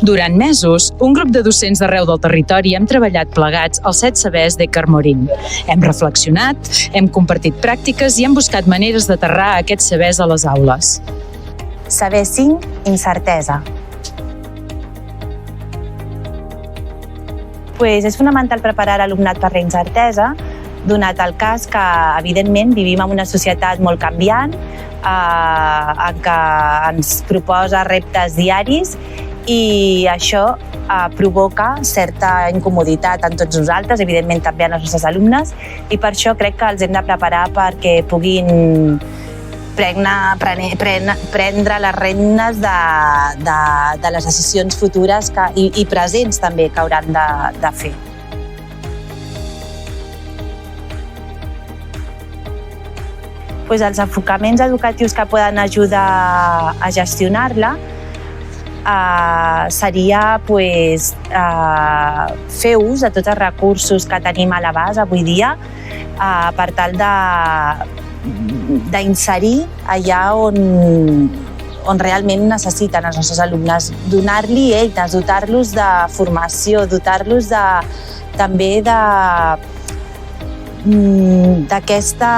Durant mesos, un grup de docents d'arreu del territori hem treballat plegats als 7 sabers d'Ecarmorin. Hem reflexionat, hem compartit pràctiques i hem buscat maneres d'aterrar aquests sabers a les aules. Saber 5, incertesa. És fonamental preparar l'alumnat per la incertesa, donat el cas que, evidentment, vivim en una societat molt canviant, en què ens proposa reptes diaris i això provoca certa incomoditat en tots nosaltres, evidentment també en els nostres alumnes, i per això crec que els hem de preparar perquè puguin prendre les regnes de les decisions futures i presents també que hauran de fer. Els enfocaments educatius que poden ajudar a gestionar-la seria fer ús de tots els recursos que tenim a l'abast avui dia per tal d'inserir allà on realment necessiten els nostres alumnes, donar-li eines, dotar-los de formació, dotar-los també d'aquesta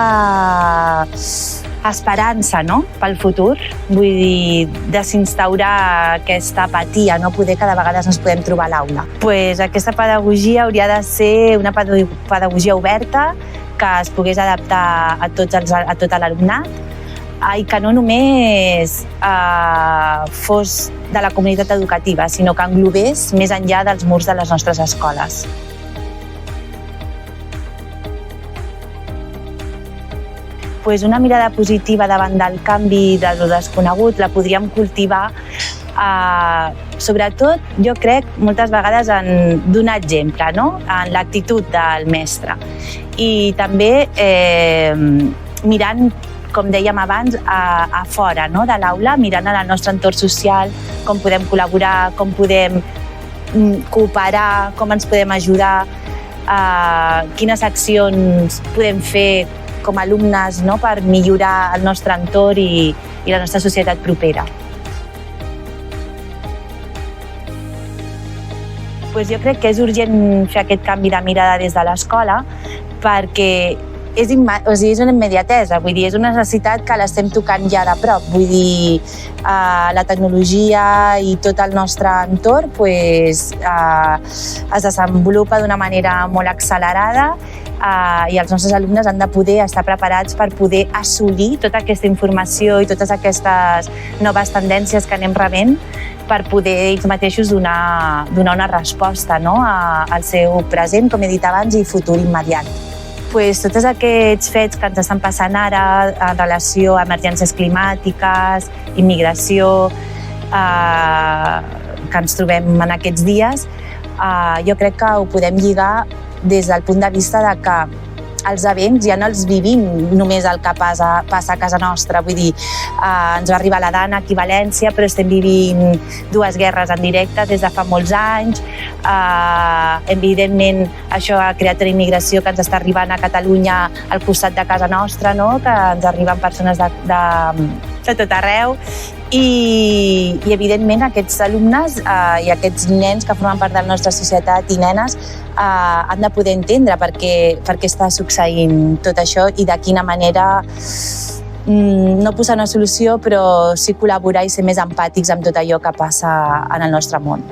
esperança pel futur, vull dir, desinstaurar aquesta apatia, poder que de vegades ens podem trobar a l'aula. Aquesta pedagogia hauria de ser una pedagogia oberta que es pogués adaptar a tot l'alumnat i que no només fos de la comunitat educativa, sinó que englobés més enllà dels murs de les nostres escoles. Una mirada positiva davant del canvi de lo desconegut la podríem cultivar sobretot, jo crec, moltes vegades en donar exemple, en l'actitud del mestre. I també mirant, com dèiem abans, a fora de l'aula, mirant en el nostre entorn social, com podem col·laborar, com podem cooperar, com ens podem ajudar, quines accions podem fer com a alumnes per millorar el nostre entorn i la nostra societat propera. Jo crec que és urgent fer aquest canvi de mirada des de l'escola perquè és una immediatesa, vull dir, és una necessitat que l'estem tocant ja de prop. Vull dir, la tecnologia i tot el nostre entorn es desenvolupa d'una manera molt accelerada i els nostres alumnes han de poder estar preparats per poder assolir tota aquesta informació i totes aquestes noves tendències que anem rebent per poder ells mateixos donar una resposta al seu present, com he dit abans, i futur immediat. Tots aquests fets que ens estan passant ara en relació a emergències climàtiques, immigració, que ens trobem en aquests dies, jo crec que ho podem lligar des del punt de vista que els events ja no els vivim només el que passa a casa nostra. Vull dir, ens va arribar la Dana aquí a València, però estem vivint 2 guerres en directe des de fa molts anys. Evidentment, això ha creat una immigració que ens està arribant a Catalunya al costat de casa nostra, que ens arriben persones de tot arreu. I evidentment, aquests alumnes i aquests nens que formen part de la nostra societat i nenes han de poder entendre per què està succeint tot això i de quina manera no posar una solució, però sí col·laborar i ser més empàtics amb tot allò que passa en el nostre món.